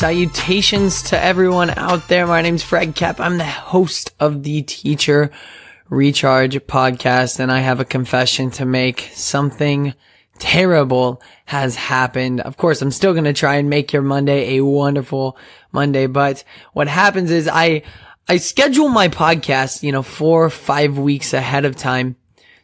Salutations to everyone out there. My name's Fred Koepp. I'm the host of the Teacher Recharge podcast, and I have a confession to make. Something terrible has happened. Of course, I'm still going to try and make your Monday a wonderful Monday, but what happens is I schedule my podcast, 4 or 5 weeks ahead of time,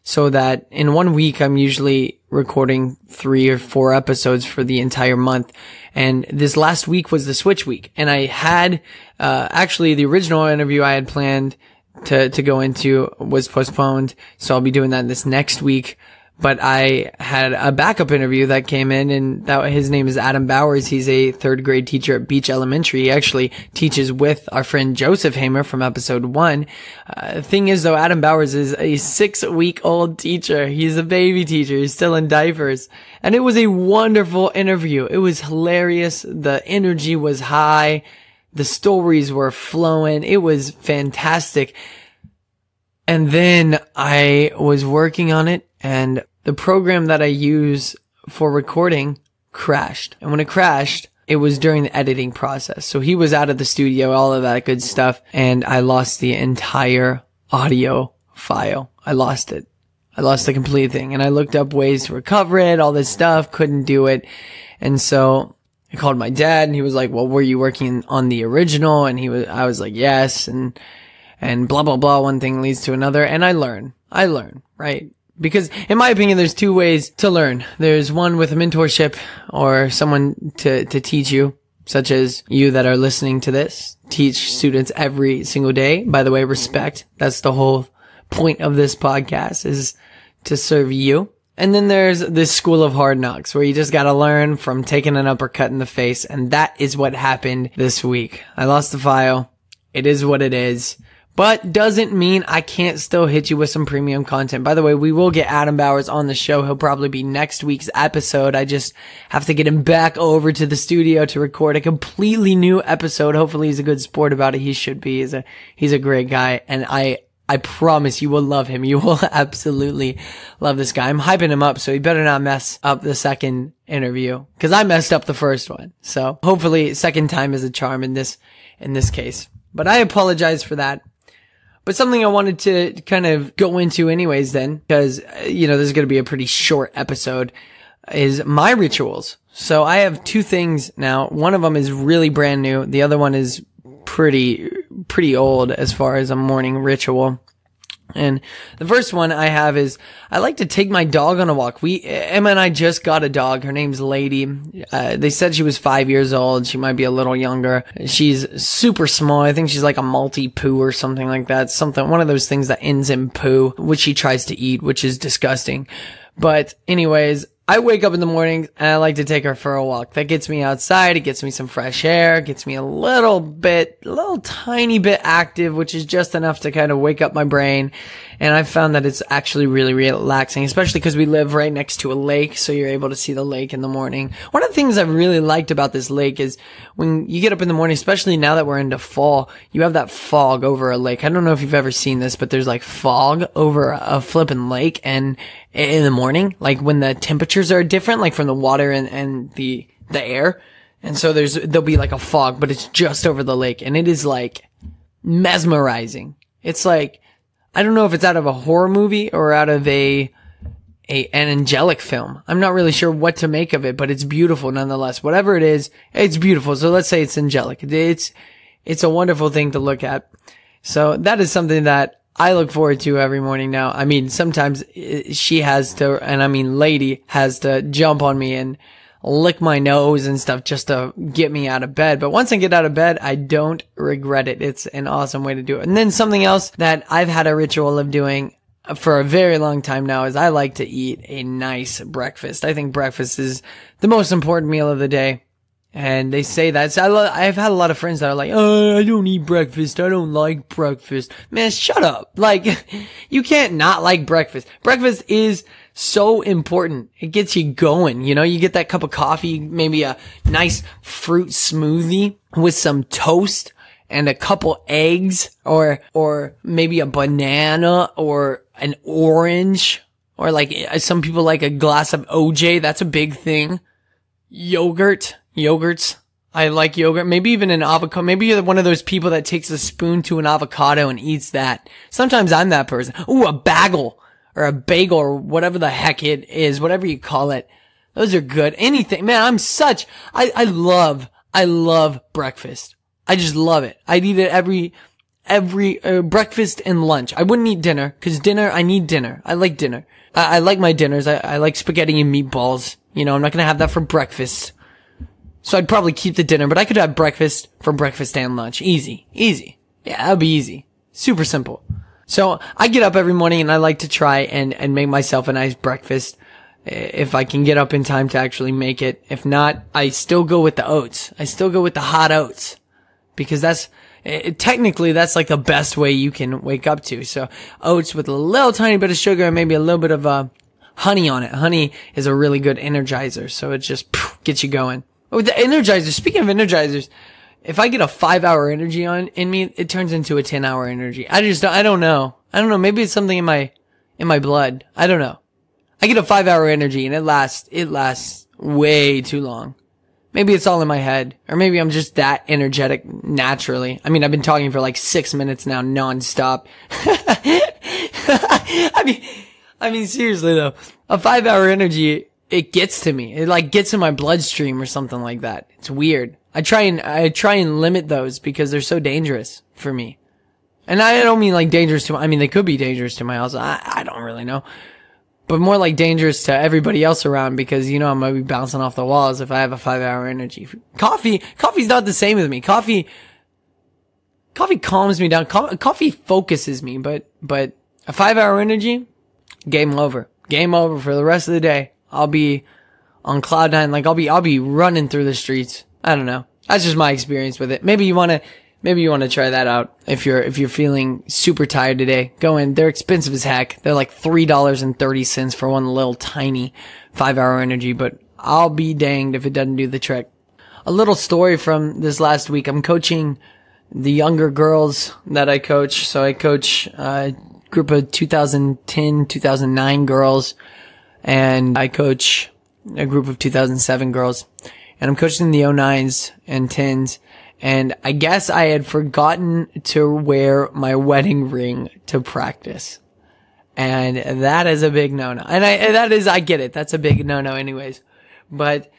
so that in 1 week I'm usually recording 3 or 4 episodes for the entire month. And this last week was the switch week, and I had actually the original interview I had planned to go into was postponed, so I'll be doing that this next week. But I had a backup interview that came in, and his name is Adam Bowers. He's a 3rd grade teacher at Beach Elementary. He actually teaches with our friend Joseph Hamer from episode 1. Thing is though, Adam Bowers is a 6-week-old teacher. He's a baby teacher. He's still in diapers. And it was a wonderful interview. It was hilarious. The energy was high. The stories were flowing. It was fantastic. And then I was working on it, and the program that I use for recording crashed. And when it crashed, it was during the editing process. So he was out of the studio, all of that good stuff, and I lost the entire audio file. I lost it. I lost the complete thing. And I looked up ways to recover it, all this stuff, couldn't do it. And so I called my dad, and he was like, well, were you working on the original? And I was like, yes. And blah, blah, blah. One thing leads to another. And I learn, right? Because in my opinion, there's 2 ways to learn. There's one with a mentorship or someone to teach you, such as you that are listening to this. Teach students every single day. By the way, respect. That's the whole point of this podcast, is to serve you. And then there's this school of hard knocks where you just gotta learn from taking an uppercut in the face. And that is what happened this week. I lost the file. It is what it is. But doesn't mean I can't still hit you with some premium content. By the way, we will get Adam Bowers on the show. He'll probably be next week's episode. I just have to get him back over to the studio to record a completely new episode. Hopefully he's a good sport about it. He should be. He's a great guy. And I promise you will love him. You will absolutely love this guy. I'm hyping him up, so he better not mess up the second interview, because I messed up the first one. So hopefully second time is a charm in this case. But I apologize for that. But something I wanted to kind of go into anyways then, because, this is going to be a pretty short episode, is my rituals. So I have 2 things now. One of them is really brand new. The other one is pretty old as far as a morning ritual. And the first one I have is I like to take my dog on a walk. Emma and I just got a dog. Her name's Lady. They said she was 5 years old. She might be a little younger. She's super small. I think she's like a multi-poo or something like that. One of those things that ends in poo, which she tries to eat, which is disgusting. But anyways, I wake up in the morning and I like to take her for a walk. That gets me outside. It gets me some fresh air. Gets me a little tiny bit active, which is just enough to kind of wake up my brain. And I've found that it's actually really relaxing, especially because we live right next to a lake, so you're able to see the lake in the morning. One of the things I've really liked about this lake is when you get up in the morning, especially now that we're into fall, you have that fog over a lake. I don't know if you've ever seen this, but there's like fog over a flippin' lake, and in the morning, like when the temperatures are different, like from the water and the air. And so there'll be like a fog, but it's just over the lake, and it is like mesmerizing. It's like, I don't know if it's out of a horror movie or out of an angelic film. I'm not really sure what to make of it, but it's beautiful nonetheless. Whatever it is, it's beautiful. So let's say it's angelic. It's a wonderful thing to look at. So that is something that I look forward to every morning now. I mean, sometimes she has to, and I mean, Lady has to jump on me and lick my nose and stuff just to get me out of bed. But once I get out of bed, I don't regret it. It's an awesome way to do it. And then something else that I've had a ritual of doing for a very long time now is I like to eat a nice breakfast. I think breakfast is the most important meal of the day. And they say that. So I've had a lot of friends that are like, oh, I don't eat breakfast. I don't like breakfast. Man, shut up. Like, you can't not like breakfast. Breakfast is so important. It gets you going. You know, you get that cup of coffee, maybe a nice fruit smoothie with some toast and a couple eggs, or maybe a banana or an orange, or like some people like a glass of OJ. That's a big thing. Yogurts. I like yogurt. Maybe even an avocado. Maybe you're one of those people that takes a spoon to an avocado and eats that. Sometimes I'm that person. Ooh, a bagel or a bagel or whatever the heck it is, whatever you call it. Those are good. Anything. Man, I love breakfast. I just love it. I'd eat it every breakfast and lunch. I wouldn't eat dinner, cause I need dinner. I like dinner. I like my dinners. I like spaghetti and meatballs. You know, I'm not gonna have that for breakfast. So I'd probably keep the dinner, but I could have breakfast for breakfast and lunch. Easy. Yeah, that'd be easy. Super simple. So I get up every morning and I like to try and make myself a nice breakfast. If I can get up in time to actually make it. If not, I still go with the oats. I still go with the hot oats. Because technically that's like the best way you can wake up to. So oats with a little tiny bit of sugar and maybe a little bit of, honey on it. Honey is a really good energizer. So it just gets you going. With the energizers, speaking of energizers, if I get a 5-hour energy in me, it turns into a 10-hour energy. I don't know. Maybe it's something in my blood. I don't know. I get a 5-hour energy and it lasts way too long. Maybe it's all in my head, or maybe I'm just that energetic naturally. I mean, I've been talking for like 6 minutes now, nonstop. I mean, seriously though, a 5-hour energy, it gets to me. It like gets in my bloodstream or something like that. It's weird. I try and limit those because they're so dangerous for me. And I don't mean like dangerous I mean, they could be dangerous to my health. I don't really know. But more like dangerous to everybody else around because, you know, I'm going to be bouncing off the walls if I have a 5-hour energy. Coffee's not the same with me. Coffee calms me down. Coffee focuses me, but a 5-hour energy, game over. Game over for the rest of the day. I'll be on cloud nine. Like I'll be running through the streets. I don't know. That's just my experience with it. Maybe you want to try that out. If you're feeling super tired today, go in. They're expensive as heck. They're like $3.30 for one little tiny 5-hour energy, but I'll be danged if it doesn't do the trick. A little story from this last week. I'm coaching the younger girls that I coach. So I coach a group of 2010, 2009 girls. And I coach a group of 2007 girls. And I'm coaching the 09s and 10s. And I guess I had forgotten to wear my wedding ring to practice. And that is a big no-no. And I get it. That's a big no-no anyways. But,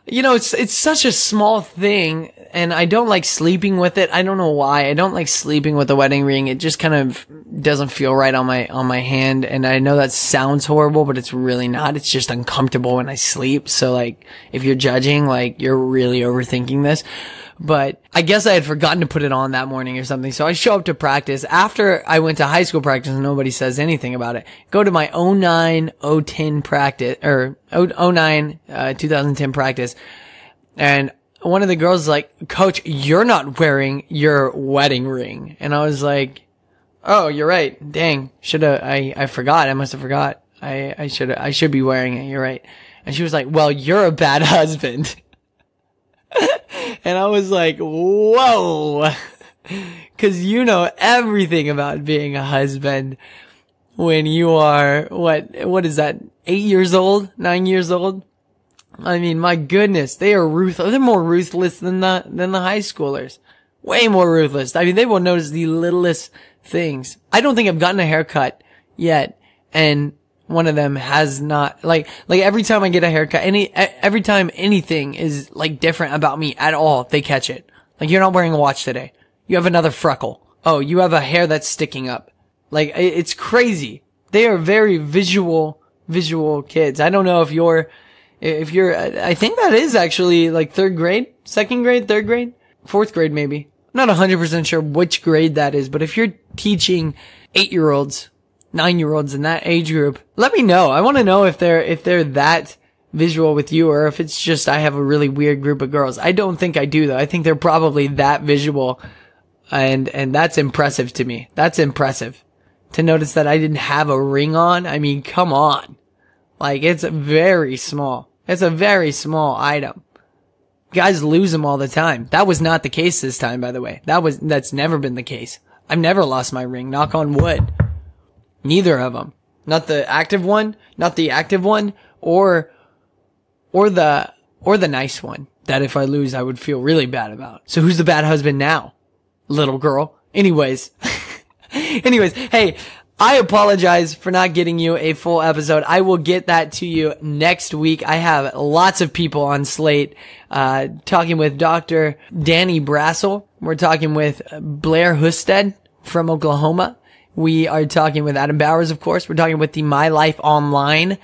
you know, it's such a small thing. And I don't like sleeping with it. I don't know why. I don't like sleeping with the wedding ring. It just kind of doesn't feel right on my hand. And I know that sounds horrible, but it's really not. It's just uncomfortable when I sleep. So like, if you're judging, like, you're really overthinking this. But I guess I had forgotten to put it on that morning or something. So I show up to practice after I went to high school practice and nobody says anything about it. Go to my 09, 010 practice, or 09, 2010 practice. And one of the girls is like, "Coach, you're not wearing your wedding ring." And I was like, "Oh, you're right. Dang. I forgot. I must have forgot. I should be wearing it. You're right." And she was like, "Well, you're a bad husband." And I was like, whoa, cause you know everything about being a husband when you are, what is that? 8 years old, 9 years old? I mean, my goodness, they are ruthless. They're more ruthless than the high schoolers. Way more ruthless. I mean, they will notice the littlest things. I don't think I've gotten a haircut yet. And one of them has not, like every time I get a haircut, every time anything is like different about me at all, they catch it. Like, you're not wearing a watch today. You have another freckle. Oh, you have a hair that's sticking up. Like, it's crazy. They are very visual kids. I don't know if you're, I think that is actually like 3rd grade, 2nd grade, 3rd grade, 4th grade maybe. I'm not 100% sure which grade that is, but if you're teaching 8-year-olds, 9-year-olds in that age group, let me know. I want to know if they're that visual with you, or if it's just I have a really weird group of girls. I don't think I do though. I think they're probably that visual, and that's impressive to me. That's impressive to notice that I didn't have a ring on. I mean, come on. Like, it's very small. It's a very small item. Guys lose them all the time. That was not the case this time, by the way. That's never been the case. I've never lost my ring. Knock on wood. Neither of them. Not the active one, or the nice one. that if I lose, I would feel really bad about. So who's the bad husband now? Little girl. Anyways, hey, I apologize for not getting you a full episode. I will get that to you next week. I have lots of people on slate, talking with Dr. Danny Brassel. We're talking with Blair Husted from Oklahoma. We are talking with Adam Bowers, of course. We're talking with the My Life Online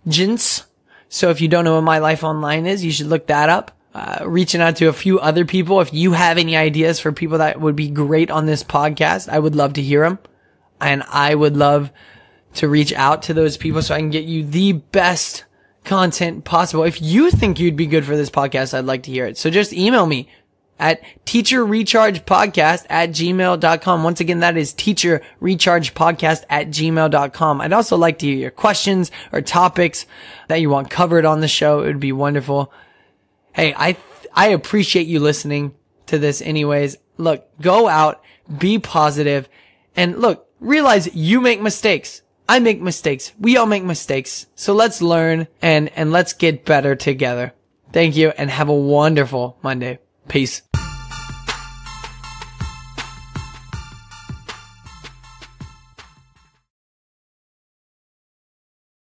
gents. So if you don't know what My Life Online is, you should look that up. Reaching out to a few other people. If you have any ideas for people that would be great on this podcast, I would love to hear them. And I would love to reach out to those people so I can get you the best content possible. If you think you'd be good for this podcast, I'd like to hear it. So just email me at teacherrechargepodcast@gmail.com. Once again, that is teacherrechargepodcast@gmail.com. I'd also like to hear your questions or topics that you want covered on the show. It would be wonderful. Hey, I appreciate you listening to this anyways. Look, go out, be positive, and look, realize you make mistakes. I make mistakes. We all make mistakes. So let's learn and let's get better together. Thank you and have a wonderful Monday. Peace.